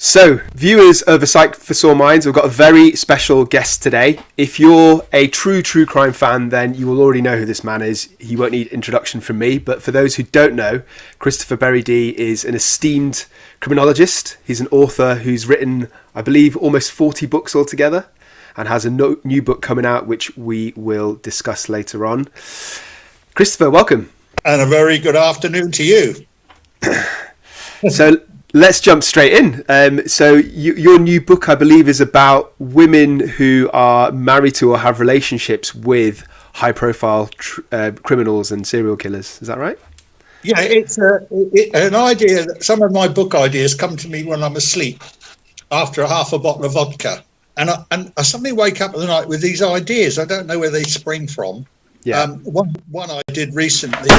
So, viewers of A Psych for Sore Minds, we've got a very special guest today. If you're a true crime fan, then you will already know who this man is. He won't need introduction from me, but for those who don't know, Christopher Berry-Dee is an esteemed criminologist. He's an author who's written, I believe, almost 40 books altogether, and has a new book coming out, which we will discuss later on. Christopher, welcome. And a very good afternoon to you. So, let's jump straight in. So your new book, I believe, is about women who are married to or have relationships with high-profile criminals and serial killers. Is that right? Yeah, it's an idea that some of my book ideas come to me when I'm asleep after half a bottle of vodka. And I suddenly wake up in the night with these ideas. I don't know where they spring from. Yeah. One I did recently,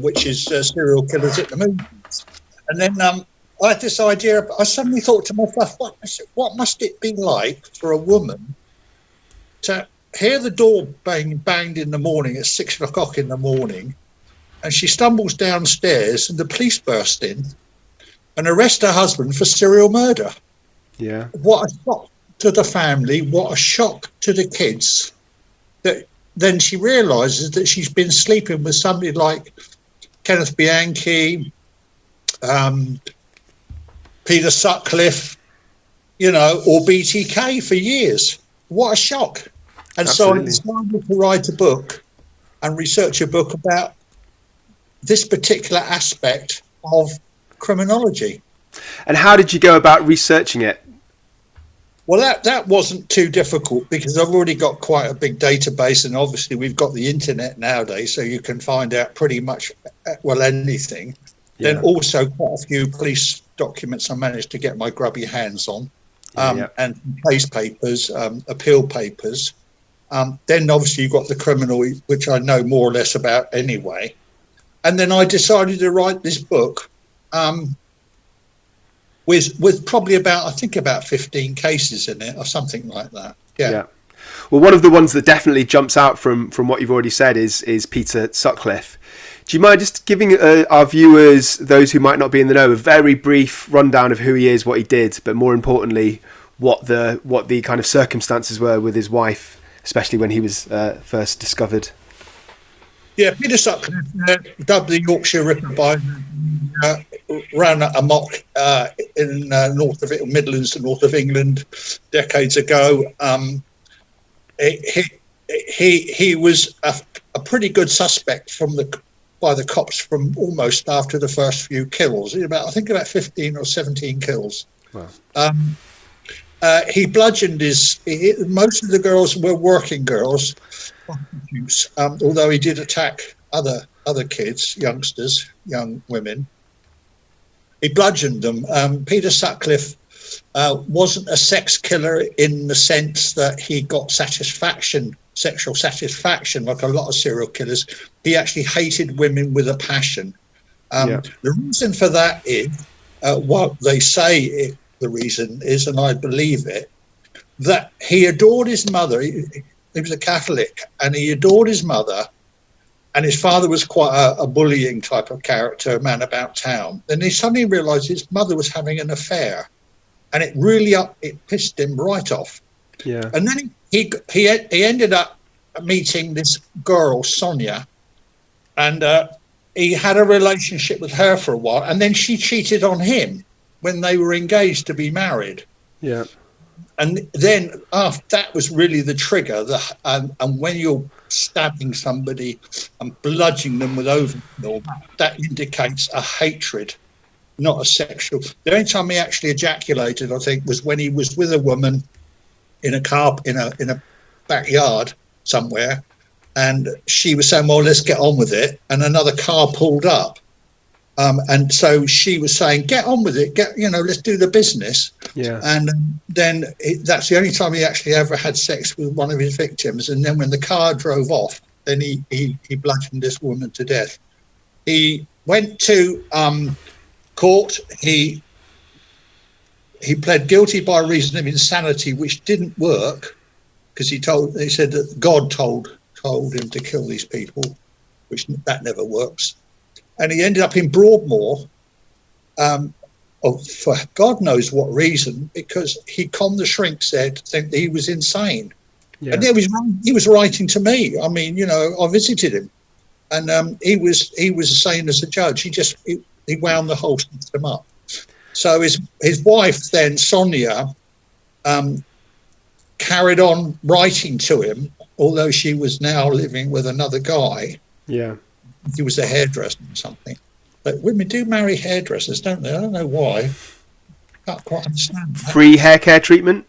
which is Serial Killers at the Movies. And then I had this idea. I suddenly thought to myself, what must it be like for a woman to hear the door banged in the morning at 6 o'clock in the morning, and she stumbles downstairs and the police burst in and arrest her husband for serial murder? Yeah. What a shock to the family. What a shock to the kids. That then she realises that she's been sleeping with somebody like Kenneth Bianchi, Peter Sutcliffe, or BTK for years. What a shock. And Absolutely. So I decided to write a book and research a book about this particular aspect of criminology. And how did you go about researching it? Well, that wasn't too difficult because I've already got quite a big database, and obviously we've got the internet nowadays, so you can find out pretty much, anything. Yeah. Then also quite a few police documents I managed to get my grubby hands on, and case papers, appeal papers. Then obviously you've got the criminal, which I know more or less about anyway. And then I decided to write this book with probably about 15 cases in it or something like that. Yeah. Well, one of the ones that definitely jumps out from what you've already said is Peter Sutcliffe. Do you mind just giving our viewers, those who might not be in the know, a very brief rundown of who he is, what he did, but more importantly, what the kind of circumstances were with his wife, especially when he was first discovered? Yeah, Peter Sutcliffe, dubbed the Yorkshire Ripper by ran amok in Midlands to north of England decades ago. He was a pretty good suspect by the cops from almost after the first few kills. I think about 15 or 17 kills. Wow. He bludgeoned most of the girls were working girls, prostitutes, although he did attack other kids, youngsters, young women. He bludgeoned them. Peter Sutcliffe wasn't a sex killer in the sense that he got sexual satisfaction, like a lot of serial killers. He actually hated women with a passion. The reason for that is, what they say the reason is, and I believe it, that he adored his mother. He was a Catholic, and he adored his mother, and his father was quite a bullying type of character, a man about town. Then he suddenly realised his mother was having an affair, and it pissed him right off. Yeah. And then he ended up meeting this girl, Sonia, and he had a relationship with her for a while, and then she cheated on him when they were engaged to be married. Yeah. And then that was really the trigger. And when you're stabbing somebody and bludgeoning them with overkill, that indicates a hatred, not a sexual. The only time he actually ejaculated, I think, was when he was with a woman in a car in a backyard somewhere, and she was saying, "Well, let's get on with it," and another car pulled up. And so she was saying, "Get on with it, let's do the business." Yeah. And then that's the only time he actually ever had sex with one of his victims. And then when the car drove off, then he bludgeoned this woman to death. He went to court. He pled guilty by reason of insanity, which didn't work because he said that God told him to kill these people, which that never works. And he ended up in Broadmoor for God knows what reason, because he conned the shrinks there to think that he was insane. Yeah. And he was writing to me. I mean, I visited him, and he was the same as the judge. He wound the whole system up. So his wife then, Sonia, carried on writing to him, although she was now living with another guy. Yeah, he was a hairdresser or something. But women do marry hairdressers, don't they? I don't know why. Can't quite understand that. Free hair care treatment?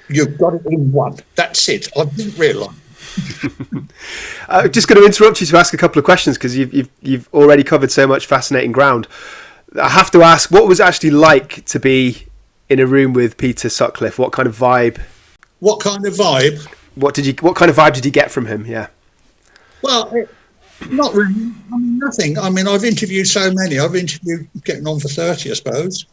You've got it in one. That's it. I didn't realise. I'm just going to interrupt you to ask a couple of questions, because you've already covered so much fascinating ground. I have to ask, what was it actually like to be in a room with Peter Sutcliffe? What kind of vibe? What kind of vibe? What kind of vibe did you get from him? Yeah. Well, not really. I mean, nothing. I mean, I've interviewed so many. I've interviewed getting on for 30, I suppose.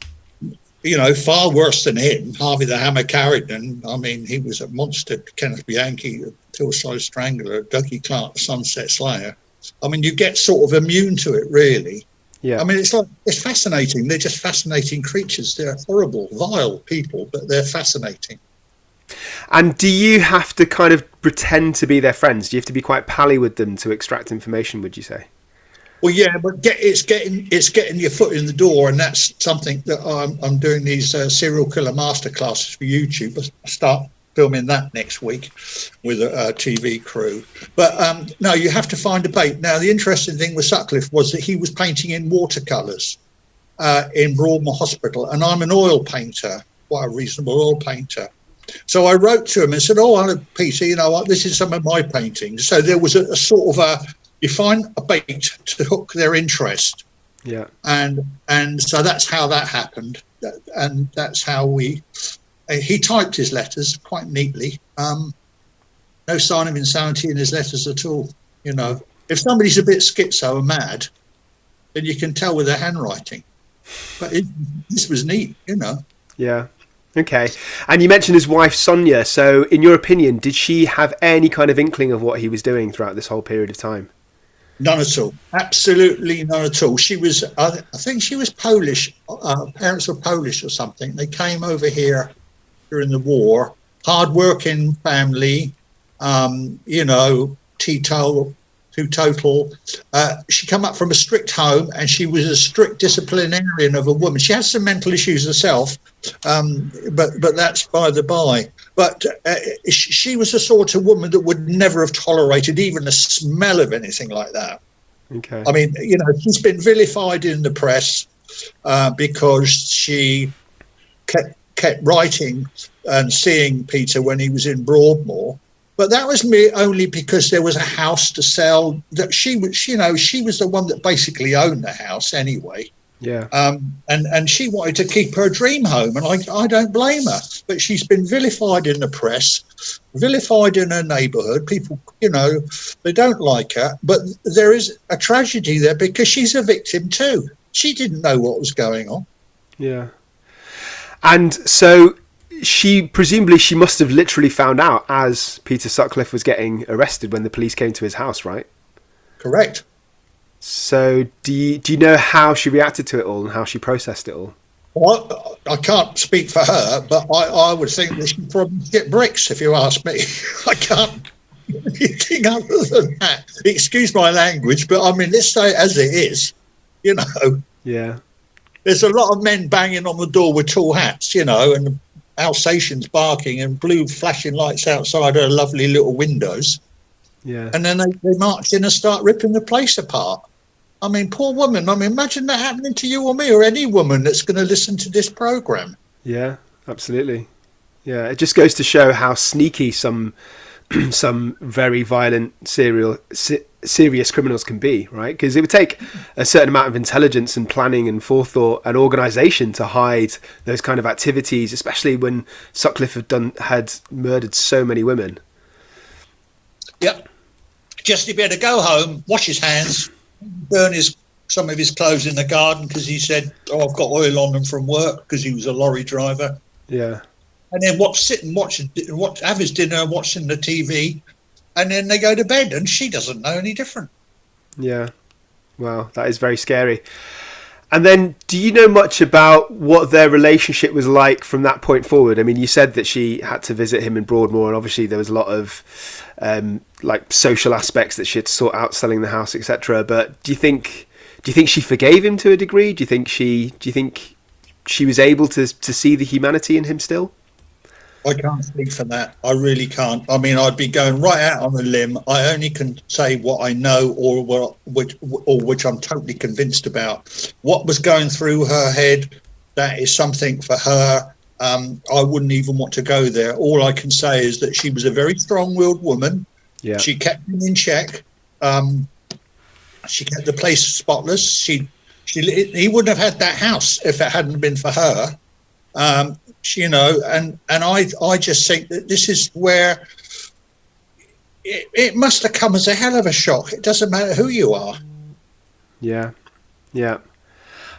Far worse than him. Harvey the Hammer Carrignon. I mean, he was a monster. Kenneth Bianchi, Hillside Strangler, Dougie Clark, Sunset Slayer. I mean, you get sort of immune to it, really. Yeah. I mean, it's fascinating. They're just fascinating creatures. They're horrible, vile people, but they're fascinating. And do you have to kind of pretend to be their friends? Do you have to be quite pally with them to extract information, would you say? Well, yeah, but it's getting your foot in the door, and that's something that I'm doing these serial killer masterclasses for YouTube. I start filming that next week with a TV crew. But no, you have to find a bait. Now, the interesting thing with Sutcliffe was that he was painting in watercolours in Broadmoor Hospital, and I'm an oil painter, quite a reasonable oil painter. So I wrote to him and said, "Oh, Peter, this is some of my paintings." So there was a sort of you find a bait to hook their interest. Yeah. And so that's how that happened. And that's how he typed his letters quite neatly. No sign of insanity in his letters at all. If somebody's a bit schizo or mad, then you can tell with their handwriting. But this was neat, Yeah. Okay. And you mentioned his wife, Sonia. So in your opinion, did she have any kind of inkling of what he was doing throughout this whole period of time? None at all. Absolutely none at all. She was, I think she was Polish. Parents were Polish or something. They came over here during the war. Hard-working family, teetotal. She came up from a strict home, and she was a strict disciplinarian of a woman. She has some mental issues herself, but that's by the by. But she was the sort of woman that would never have tolerated even the smell of anything like that. Okay. I mean, she's been vilified in the press because she kept writing and seeing Peter when he was in Broadmoor. But that was only because there was a house to sell. That she was, she was the one that basically owned the house anyway. Yeah. And she wanted to keep her dream home, and I don't blame her. But she's been vilified in the press, vilified in her neighbourhood. People, they don't like her. But there is a tragedy there because she's a victim too. She didn't know what was going on. Yeah. And so she must have literally found out as Peter Sutcliffe was getting arrested when the police came to his house, right? Correct. So do you know how she reacted to it all and how she processed it all? Well, I can't speak for her, but I would think that she'd probably get bricks if you ask me. I can't do anything other than that. Excuse my language, but I mean, let's say it as it is, Yeah. There's a lot of men banging on the door with tall hats, and Alsatians barking and blue flashing lights outside her lovely little windows. Yeah. And then they march in and start ripping the place apart. I mean, poor woman. I mean, imagine that happening to you or me or any woman that's going to listen to this program. Yeah, absolutely. Yeah, it just goes to show how sneaky some very violent serious criminals can be, right? Because it would take a certain amount of intelligence and planning and forethought and organisation to hide those kind of activities, especially when Sutcliffe had murdered so many women. Yep. Just he better go home, wash his hands, burn some of his clothes in the garden because he said, "Oh, I've got oil on them from work," because he was a lorry driver. Yeah. And then have his dinner and watching the TV, and then they go to bed, and she doesn't know any different. Yeah. Wow, that is very scary. And then, do you know much about what their relationship was like from that point forward? I mean, you said that she had to visit him in Broadmoor, and obviously there was a lot of like social aspects that she had to sort out, selling the house, etc. But do you think she forgave him to a degree? Do you think she was able to see the humanity in him still? I can't speak for that. I really can't. I mean, I'd be going right out on a limb. I only can say what I know, or which I'm totally convinced about. What was going through her head, that is something for her. I wouldn't even want to go there. All I can say is that she was a very strong-willed woman. Yeah. She kept him in check. She kept the place spotless. He wouldn't have had that house if it hadn't been for her. You know, and I just think that this is where it must have come as a hell of a shock. It doesn't matter who you are. Yeah. I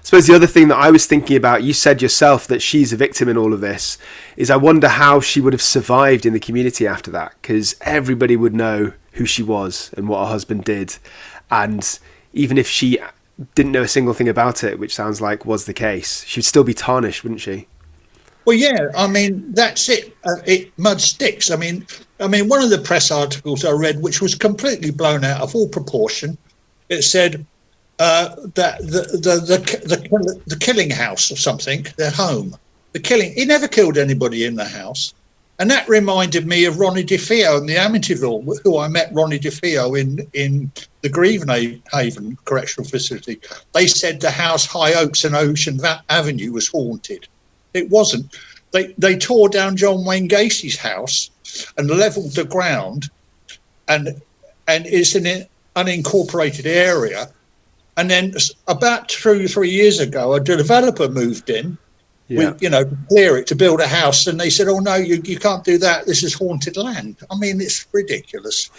suppose the other thing that I was thinking about, you said yourself that she's a victim in all of this, is I wonder how she would have survived in the community after that, because everybody would know who she was and what her husband did. And even if she didn't know a single thing about it, which sounds like was the case, she'd still be tarnished, wouldn't she? Well, yeah, I mean, that's it. Mud sticks. I mean, one of the press articles I read, which was completely blown out of all proportion, it said that the killing house or something, their home, he never killed anybody in the house. And that reminded me of Ronnie DeFeo in the Amityville, who I met Ronnie DeFeo in the Greenhaven Correctional Facility. They said the house High Oaks and Ocean Avenue was haunted. It wasn't. They tore down John Wayne Gacy's house and leveled the ground, and it's in an unincorporated area. And then about 2 or 3 years ago, a developer moved in, to clear it, to build a house, and they said, "Oh no, you can't do that. This is haunted land." I mean, it's ridiculous.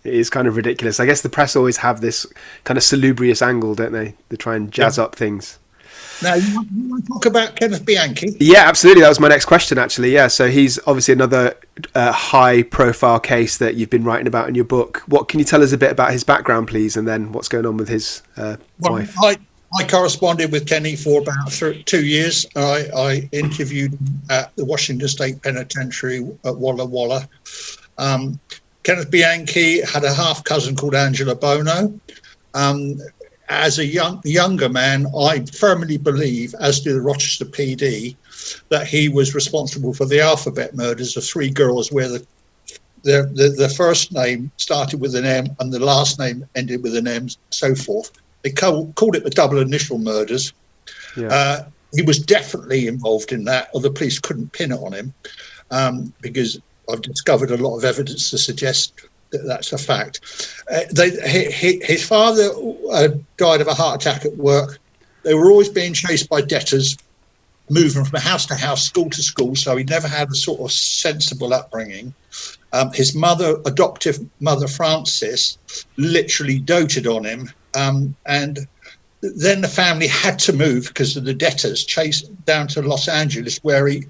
It is kind of ridiculous. I guess the press always have this kind of salubrious angle, don't they? They try and jazz up things. Now, you want to talk about Kenneth Bianchi? Yeah, absolutely. That was my next question, actually. Yeah, so he's obviously another high-profile case that you've been writing about in your book. What can you tell us a bit about his background, please, and then what's going on with his wife? I corresponded with Kenny for about 2 years. I interviewed him at the Washington State Penitentiary at Walla Walla. Kenneth Bianchi had a half-cousin called Angela Bono. As a younger man, I firmly believe, as do the Rochester PD, that he was responsible for the alphabet murders of 3 girls where the first name started with an M and the last name ended with an M, so forth. They called it the double initial murders. Yeah. He was definitely involved in that, or the police couldn't pin it on him, because I've discovered a lot of evidence to suggest that's a fact. His father died of a heart attack at work. They were always being chased by debtors, moving from house to house, school to school, so he never had a sort of sensible upbringing. His adoptive mother, Frances, literally doted on him, and then the family had to move because of the debtors, chased down to Los Angeles, where he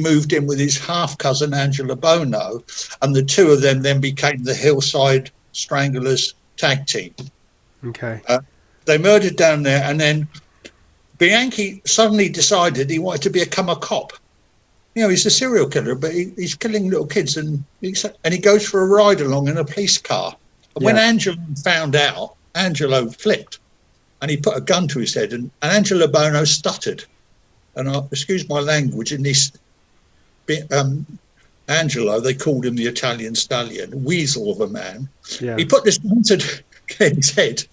moved in with his half-cousin Angela Bono, and the two of them then became the Hillside Stranglers tag team. Okay. They murdered down there, and then Bianchi suddenly decided he wanted to become a cop. You know, he's a serial killer, but he's killing little kids, and he goes for a ride along in a police car. And when Angelo found out, Angelo flipped, and he put a gun to his head, and Angela Bono stuttered. And excuse my language, in this Angelo, they called him the Italian stallion, weasel of a man. Yeah. He put this gun to his head,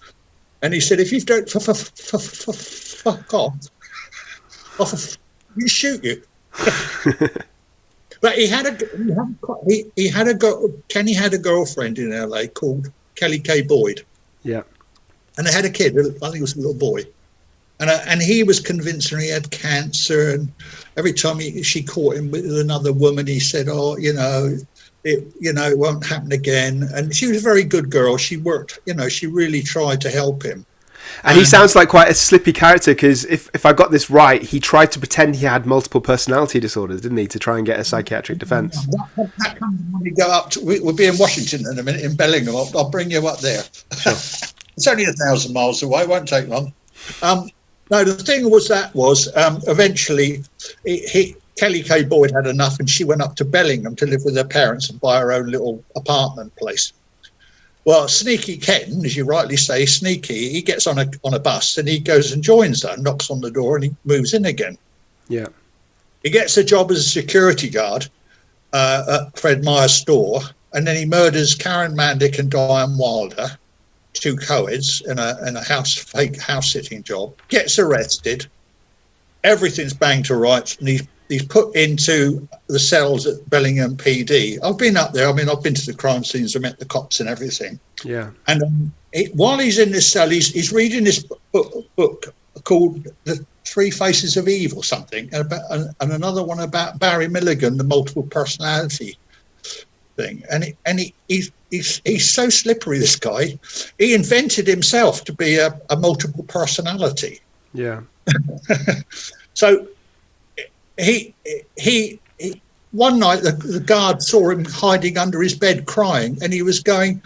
and he said, "If you don't fuck off, we shoot you." But Kenny had a girlfriend in LA called Kelly Kay Boyd. Yeah, and they had a kid. I think it was a little boy. And he was convinced he had cancer, and every time she caught him with another woman, he said, "Oh, it won't happen again." And she was a very good girl. She worked, she really tried to help him. And he sounds like quite a slippy character, because if I got this right, he tried to pretend he had multiple personality disorders, didn't he, to try and get a psychiatric defence? That comes when we go up to. We'll be in Washington in a minute, in Bellingham. I'll bring you up there. Sure. It's only 1,000 miles away. It won't take long. No, the thing was eventually Kelly Kay Boyd had enough, and she went up to Bellingham to live with her parents and buy her own little apartment place. Well, Sneaky Ken, as you rightly say, Sneaky, he gets on a bus and he goes and joins her, knocks on the door, and he moves in again. Yeah. He gets a job as a security guard at Fred Meyer's store, and then he murders Karen Mandick and Diane Wilder, two co-eds in a fake house sitting job. Gets arrested. Everything's banged to rights, and he's put into the cells at Bellingham PD. I've been up there. I mean, I've been to the crime scenes. I met the cops and everything. Yeah. And while he's in this cell, he's reading this book called The Three Faces of Eve or something, and another one about Barry Milligan, the multiple personality thing. And he's so slippery, this guy. He invented himself to be a multiple personality. Yeah. So he one night the guard saw him hiding under his bed crying, and he was going,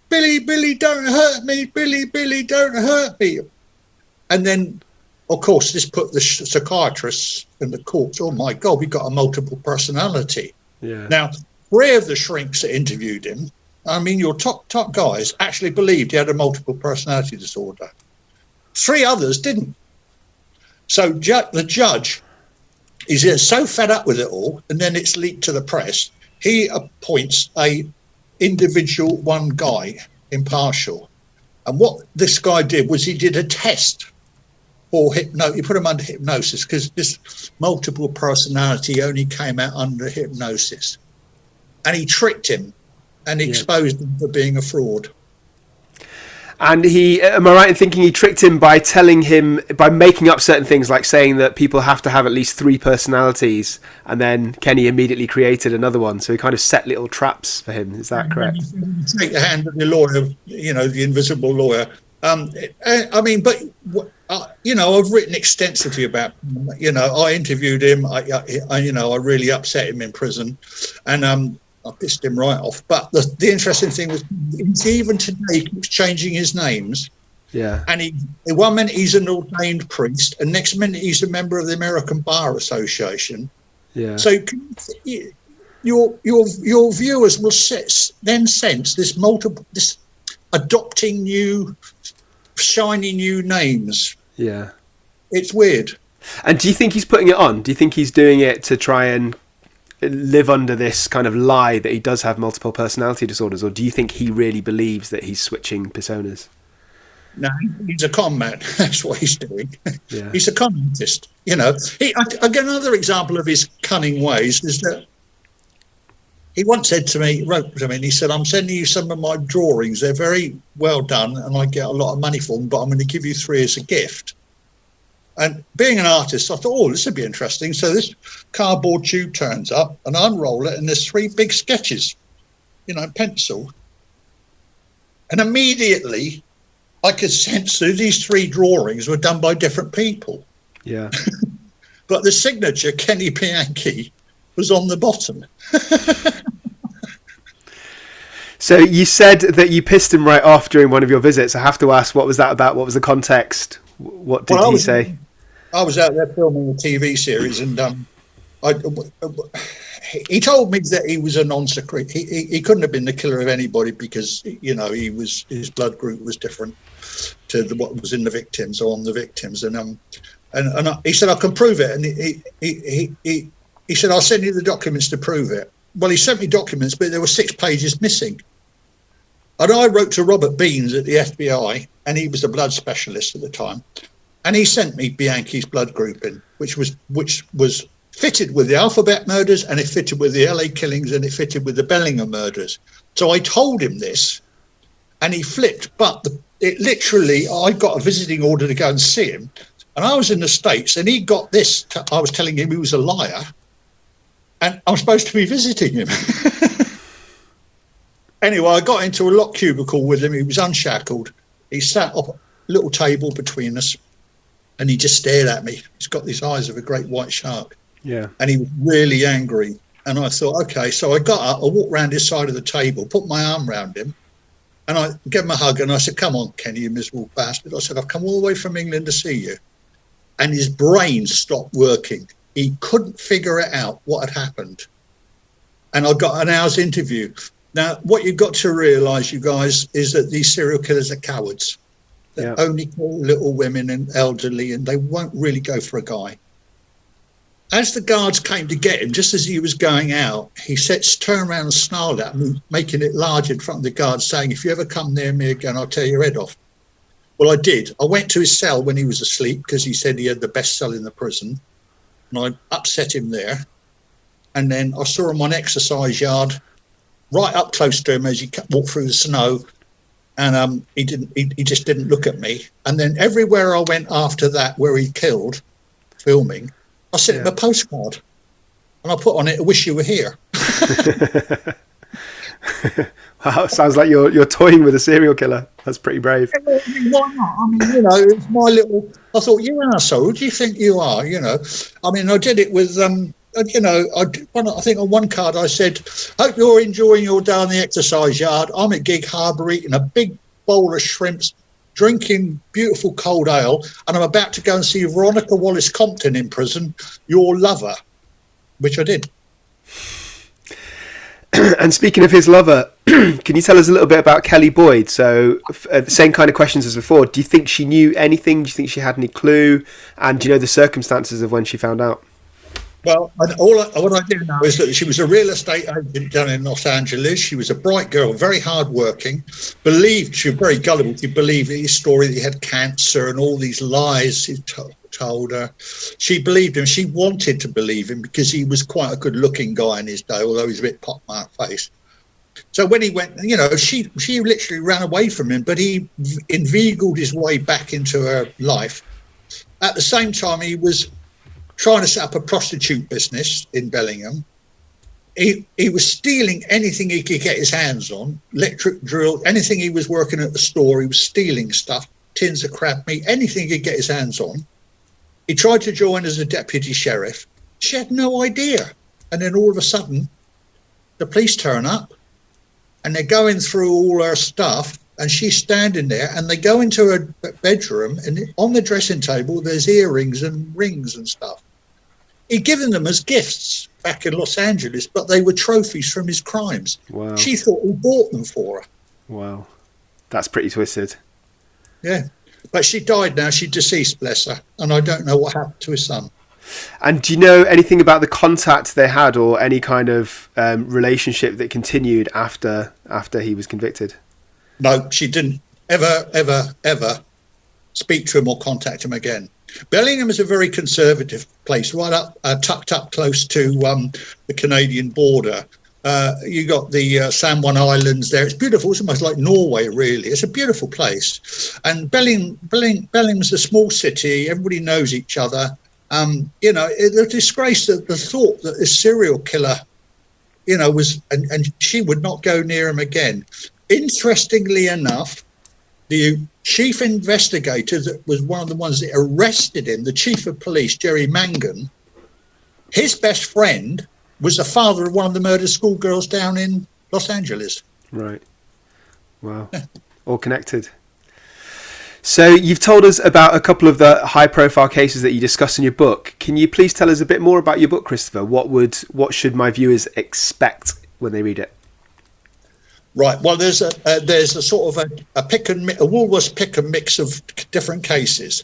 Billy, don't hurt me, Billy, don't hurt me. And then, of course, this put the psychiatrists in the courts. Oh my God, we've got a multiple personality. Yeah. Now, 3 of the shrinks that interviewed him, I mean, your top guys, actually believed he had a multiple personality disorder. 3 others didn't. So the judge is so fed up with it all, and then it's leaked to the press. He appoints a individual one guy, impartial. And what this guy did was he did a test for he put him under hypnosis, because this multiple personality only came out under hypnosis. And he tricked him and exposed him for being a fraud. And am I right in thinking he tricked him by making up certain things, like saying that people have to have at least 3 personalities, and then Kenny immediately created another one. So he kind of set little traps for him. Is that correct? Take the hand of the lawyer, the invisible lawyer. I mean, but I've written extensively about him. I interviewed him. I really upset him in prison, and I pissed him right off. But the interesting thing was, even today, he keeps changing his names. Yeah. And one minute he's an ordained priest, and next minute he's a member of the American Bar Association. Yeah. So your viewers will then sense this adopting new, shiny new names. Yeah. It's weird. And do you think he's putting it on? Do you think he's doing it to try and live under this kind of lie that he does have multiple personality disorders, or do you think he really believes that he's switching personas? No, he's a con man. That's what he's doing. Yeah. He's a con artist. Another example of his cunning ways is that he once said to me, wrote to me, and he said, I'm sending you some of my drawings. They're very well done, and I get a lot of money for them, but I'm going to give you 3 as a gift. And being an artist, I thought, this would be interesting. So this cardboard tube turns up, and I unroll it, and there's 3 big sketches, pencil. And immediately I could sense that these 3 drawings were done by different people. Yeah. But the signature, Kenny Bianchi, was on the bottom. So you said that you pissed him right off during one of your visits. I have to ask, what was that about? What was the context? What did he say? I was out there filming a TV series, and he told me that he was a non-secret. He couldn't have been the killer of anybody, because his blood group was different to what was in the victims or on the victims, and he said, I can prove it, and he said, I'll send you the documents to prove it. Well, he sent me documents, but there were 6 pages missing. And I wrote to Robert Beans at the FBI, and he was a blood specialist at the time, and he sent me Bianchi's blood grouping, which was fitted with the Alphabet murders, and it fitted with the LA killings, and it fitted with the Bellingham murders. So I told him this, and he flipped. But I got a visiting order to go and see him, and I was in the States, and he got this. I was telling him he was a liar, and I'm supposed to be visiting him. Anyway, I got into a locked cubicle with him. He was unshackled. He sat up a little table between us, and he just stared at me. He's got these eyes of a great white shark. Yeah. And he was really angry. And I thought, okay. So I got up, I walked round his side of the table, put my arm round him, And I gave him a hug and I said, come on, Kenny, you miserable bastard. I said, I've come all the way from England to see you. And his brain stopped working. He couldn't figure it out what had happened. And I got an hour's interview. Now, what you've got to realise, you guys, is that these serial killers are cowards. They only kill little women and elderly, and they won't really go for a guy. As the guards came to get him, just as he was going out, he turned around and snarled at him, making it large in front of the guards, saying, if you ever come near me again, I'll tear your head off. Well, I did. I went to his cell when he was asleep because he said he had the best cell in the prison. And I upset him there. And then I saw him on exercise yard, right up close to him as he walked through the snow. And he just didn't look at me. And then everywhere I went after that where he killed, filming, I sent him a postcard. And I put on it, I wish you were here. Wow, sounds like you're toying with a serial killer. That's pretty brave. Why not? I mean, it's my little... I thought, you asshole, who do you think you are? I mean, I did it with... I think on one card I said, hope you're enjoying your day on the exercise yard. I'm at Gig Harbour eating a big bowl of shrimps, drinking beautiful cold ale, and I'm about to go and see Veronica Wallace-Compton in prison, your lover, which I did. And speaking of his lover, can you tell us a little bit about Kelly Boyd? So the same kind of questions as before. Do you think she knew anything? Do you think she had any clue? And do you know the circumstances of when she found out? Well, what I do know is that she was a real estate agent down in Los Angeles. She was a bright girl, very hardworking, believed, she was very gullible. She believed his story that he had cancer and all these lies he told her. She believed him. She wanted to believe him because he was quite a good-looking guy in his day, although he's a bit pockmarked face. So when he went, she literally ran away from him, but he inveigled his way back into her life. At the same time, he was trying to set up a prostitute business in Bellingham. He was stealing anything he could get his hands on, electric drill, anything he was working at the store, he was stealing stuff, tins of crab meat, anything he could get his hands on. He tried to join as a deputy sheriff. She had no idea. And then all of a sudden, the police turn up and they're going through all her stuff and she's standing there and they go into her bedroom and on the dressing table, there's earrings and rings and stuff. He'd given them as gifts back in Los Angeles, but they were trophies from his crimes. Wow. She thought he bought them for her. Wow. That's pretty twisted. Yeah. But she died now. She's deceased, bless her. And I don't know what happened to his son. And do you know anything about the contact they had or any kind of relationship that continued after he was convicted? No, she didn't ever speak to him or contact him again. Bellingham is a very conservative place, right up, tucked up close to the Canadian border. You got the San Juan Islands there. It's beautiful. It's almost like Norway, really. It's a beautiful place. And Bellingham's a small city. Everybody knows each other. It's a disgrace that the thought that this serial killer, was, and she would not go near him again. Interestingly enough, the chief investigator that was one of the ones that arrested him, the chief of police, Jerry Mangan, his best friend was the father of one of the murdered schoolgirls down in Los Angeles. Right. Wow. All connected. So you've told us about a couple of the high-profile cases that you discuss in your book. Can you please tell us a bit more about your book, Christopher? What should my viewers expect when they read it? Right. Well, there's a sort of a Woolworths pick and mix of different cases.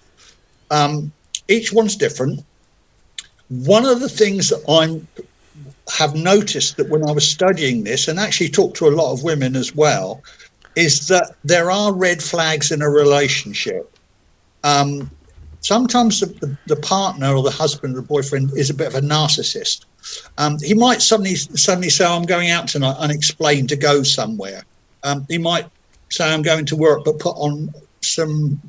Each one's different. One of the things that I have noticed that when I was studying this, and actually talked to a lot of women as well, is that there are red flags in a relationship. Sometimes the partner or the husband or boyfriend is a bit of a narcissist. He might suddenly say, I'm going out tonight unexplained to go somewhere. He might say, I'm going to work, but put on some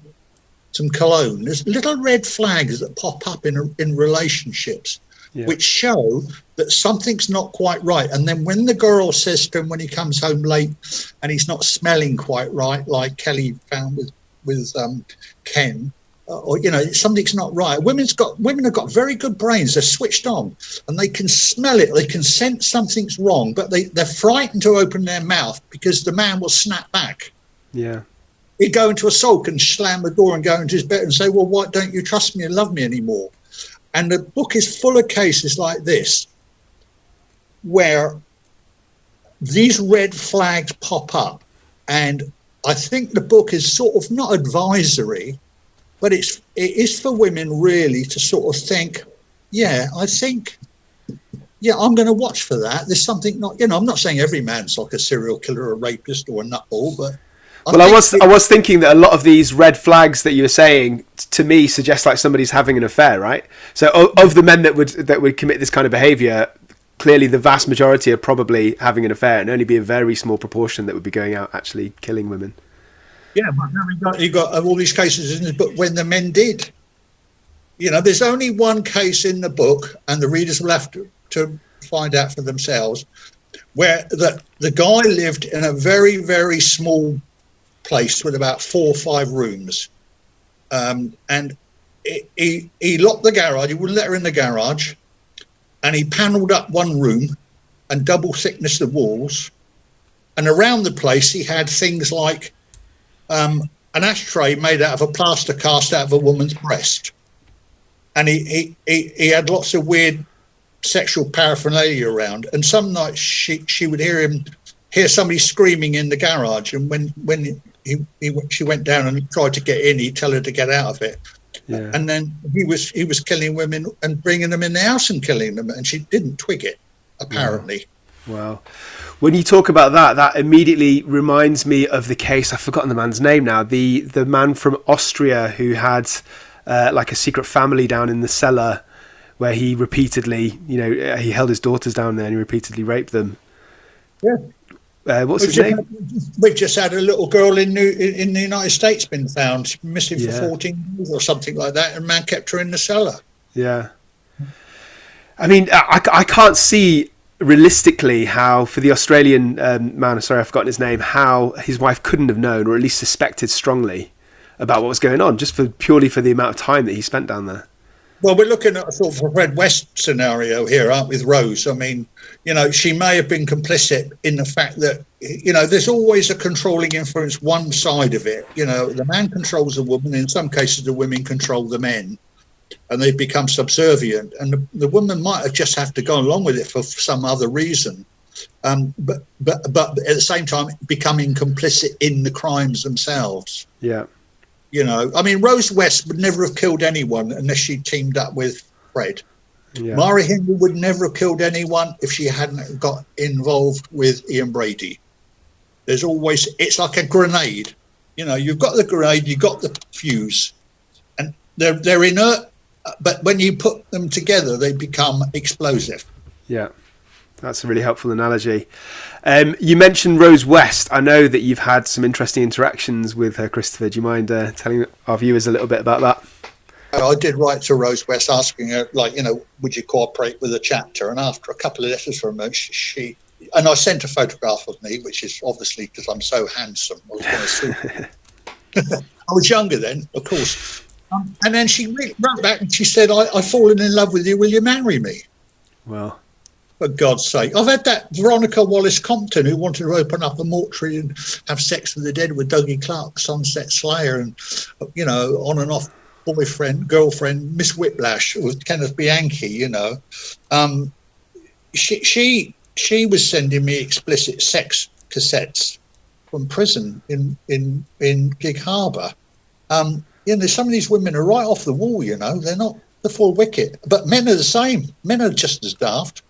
cologne. There's little red flags that pop up in relationships, which show that something's not quite right. And then when the girl says to him when he comes home late and he's not smelling quite right, like Kelly found with Ken, or something's not right. Women have got very good brains. They're switched on and they can smell it. They can sense something's wrong, but they're frightened to open their mouth because the man will snap back. Yeah. He'd go into a sulk and slam the door and go into his bed and say, well, why don't you trust me and love me anymore? And the book is full of cases like this, where these red flags pop up. And I think the book is sort of not advisory, but it is for women really to sort of think, yeah, I think, yeah, I'm going to watch for that. There's something not, I'm not saying every man's like a serial killer or a rapist or a nutball, but I was thinking that a lot of these red flags that you were saying to me suggest like somebody's having an affair, right? So of the men that would commit this kind of behaviour, clearly the vast majority are probably having an affair, and only be a very small proportion that would be going out actually killing women. Yeah, but then you got all these cases in the book when the men did. There's only one case in the book, and the readers will have to find out for themselves, where the guy lived in a very, very small place with about 4 or 5 rooms, and he locked the garage. He wouldn't let her in the garage, and he panelled up one room and double thickness the walls, and around the place he had things like an ashtray made out of a plaster cast out of a woman's breast, and he had lots of weird sexual paraphernalia around. And some nights she would hear somebody screaming in the garage, and when she went down and tried to get in, he'd tell her to get out of it. Yeah. And then he was killing women and bringing them in the house and killing them, and she didn't twig it, apparently. Wow. When you talk about that immediately reminds me of the case, I've forgotten the man's name now, the man from Austria who had like a secret family down in the cellar, where he repeatedly, he held his daughters down there and he repeatedly raped them. Yeah. What's his name? We've just had a little girl in the United States been found. She's been missing for 14 years or something like that, and man kept her in the cellar. Yeah. I mean, I can't see realistically how, for the Australian man, sorry, I've forgotten his name, how his wife couldn't have known, or at least suspected strongly about what was going on, just purely for the amount of time that he spent down there. Well, we're looking at a sort of a Red West scenario here, aren't we, with Rose? I mean, she may have been complicit in the fact that, there's always a controlling influence, one side of it. The man controls the woman. In some cases, the women control the men, and they become subservient. And the woman might have just have to go along with it for some other reason. But at the same time, becoming complicit in the crimes themselves. Yeah. I mean, Rose West would never have killed anyone unless she teamed up with Fred. Yeah. Mara Hindley would never have killed anyone if she hadn't got involved with Ian Brady. It's like a grenade. You've got the grenade, you've got the fuse, and they're inert, but when you put them together, they become explosive. Yeah. That's a really helpful analogy. You mentioned Rose West. I know that you've had some interesting interactions with her, Christopher. Do you mind telling our viewers a little bit about that? I did write to Rose West asking her, would you cooperate with the chapter? And after a couple of letters from her, and I sent a photograph of me, which is obviously because I'm so handsome. I was younger then, of course. And then she wrote back and she said, I've fallen in love with you. Will you marry me? Well, for God's sake. I've had that Veronica Wallace-Compton who wanted to open up a mortuary and have sex with the dead with Dougie Clark, Sunset Slayer, and, on and off boyfriend, girlfriend, Miss Whiplash with Kenneth Bianchi, She was sending me explicit sex cassettes from prison in Gig Harbour. Some of these women are right off the wall, They're not the full wicket. But men are the same. Men are just as daft.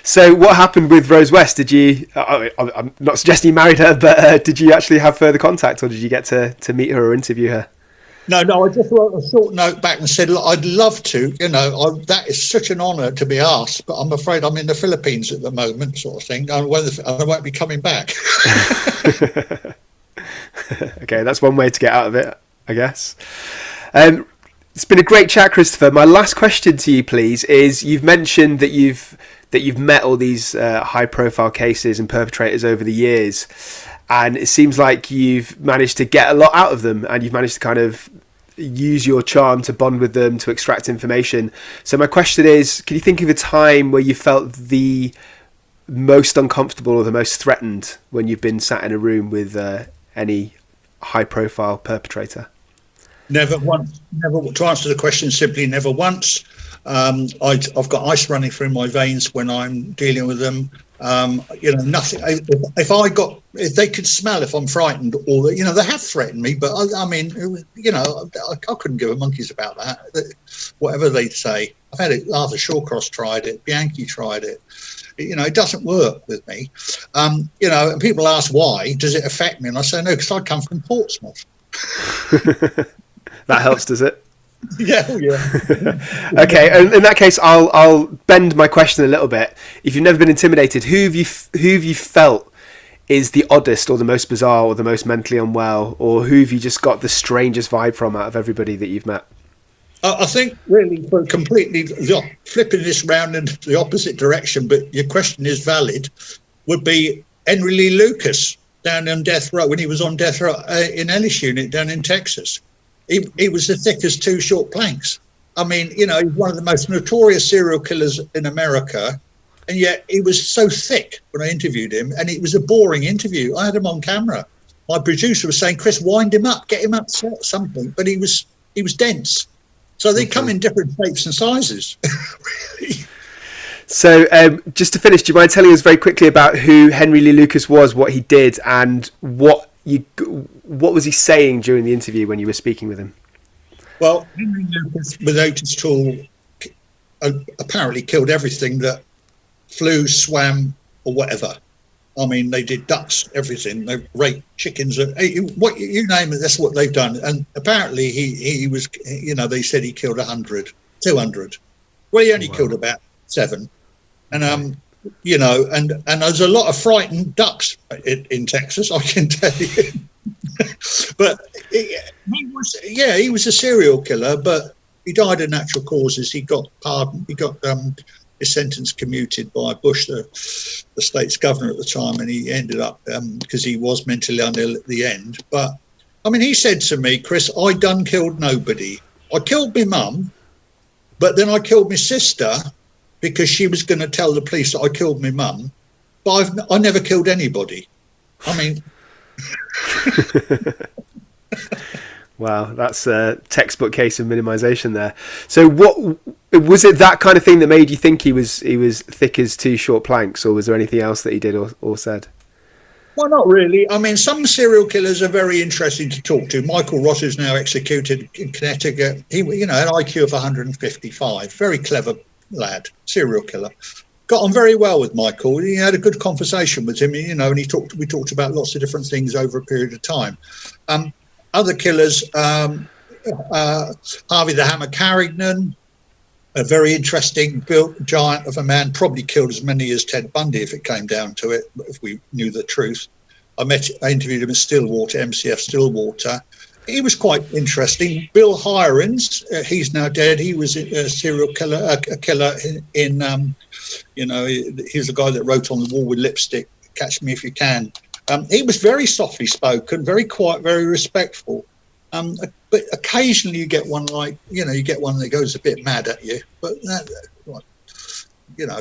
So what happened with Rose West? Did you, I'm not suggesting you married her, but did you actually have further contact, or did you get to meet her or interview her? No, I just wrote a short note back and said, look, I'd love to, that is such an honour to be asked, but I'm afraid I'm in the Philippines at the moment, sort of thing. I won't be coming back. Okay, that's one way to get out of it, I guess. It's been a great chat, Christopher. My last question to you, please, is you've mentioned that you've met all these high-profile cases and perpetrators over the years, and it seems like you've managed to get a lot out of them, and you've managed to kind of use your charm to bond with them, to extract information. So my question is, can you think of a time where you felt the most uncomfortable or the most threatened when you've been sat in a room with any high-profile perpetrator? Never once. Never. To answer the question simply, never once. I've got ice running through my veins when I'm dealing with them. Nothing. If they could smell if I'm frightened, or they have threatened me, but I couldn't give a monkeys about that. Whatever they'd say, I've had it. Arthur Shawcross tried it. Bianchi tried it. It doesn't work with me. And people ask why does it affect me, and I say no, because I come from Portsmouth. That helps, does it? Yeah. Okay, and in that case, I'll bend my question a little bit. If you've never been intimidated, who have you felt is the oddest, or the most bizarre, or the most mentally unwell, or who have you just got the strangest vibe from out of everybody that you've met? I think really for completely flipping this round in the opposite direction, but your question is valid, would be Henry Lee Lucas down on death row when he was on death row in Ellis Unit down in Texas. He was as thick as two short planks. I mean, he's one of the most notorious serial killers in America, and yet he was so thick when I interviewed him, and it was a boring interview. I had him on camera. My producer was saying, "Chris, wind him up, get him up, something," but he was dense. So they come in different shapes and sizes. So just to finish, do you mind telling us very quickly about who Henry Lee Lucas was, what he did, and what was he saying during the interview when you were speaking with him? Well, Henry Lucas, without his tool, apparently killed everything that flew, swam, or whatever. I mean, they did ducks, everything. They raped chickens. What you name it, that's what they've done. And apparently he was, they said he killed 100, 200. Well, he only killed about 7. And, and there's a lot of frightened ducks in Texas, I can tell you. But he was a serial killer, but he died of natural causes. He got pardoned. He got his sentence commuted by Bush, the state's governor at the time, and he ended up, because he was mentally unill at the end. But, I mean, he said to me, "Chris, I done killed nobody. I killed my mum, but then I killed my sister because she was going to tell the police that I killed my mum, but I never killed anybody." I mean... Wow, that's a textbook case of minimization there. So what was it, that kind of thing that made you think he was thick as two short planks, or was there anything else that he did or said? Well, not really. I mean, some serial killers are very interesting to talk to. Michael Ross is now executed in Connecticut. He had an IQ of 155. Very clever lad, serial killer. Got on very well with Michael. He had a good conversation with him, and we talked about lots of different things over a period of time. Other killers, Harvey the Hammer Carrignon, a very interesting built giant of a man, probably killed as many as Ted Bundy if it came down to it, if we knew the truth. I interviewed him in Stillwater, MCF Stillwater. He was quite interesting. Bill Hirons, he's now dead. He was a serial killer, a killer in he's the guy that wrote on the wall with lipstick, "Catch Me If You Can." He was very softly spoken, very quiet, very respectful. But occasionally you get one you get one that goes a bit mad at you. But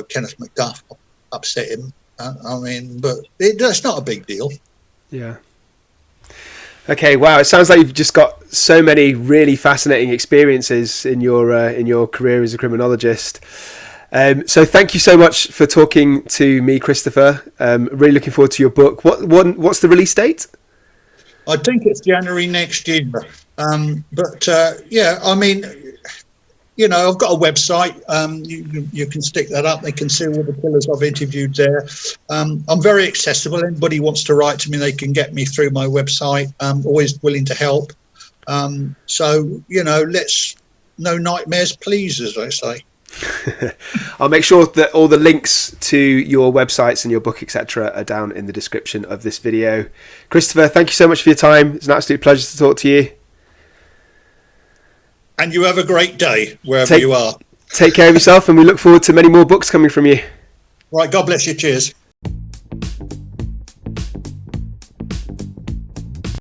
Kenneth McDuff upset him. But that's not a big deal. Yeah. Okay, wow. It sounds like you've just got so many really fascinating experiences in your career as a criminologist. So thank you so much for talking to me, Christopher. Really looking forward to your book. What's the release date? I think it's January next year. I've got a website. You can stick that up. They can see all the killers I've interviewed there. I'm very accessible. Anybody wants to write to me, they can get me through my website. I'm always willing to help. Let's no nightmares, please, as I say. I'll make sure that all the links to your websites and your book, etc., are down in the description of this video. Christopher, thank you so much for your time. It's an absolute pleasure to talk to you. And you have a great day wherever you are. Take care of yourself, and we look forward to many more books coming from you. Right, God bless you. Cheers.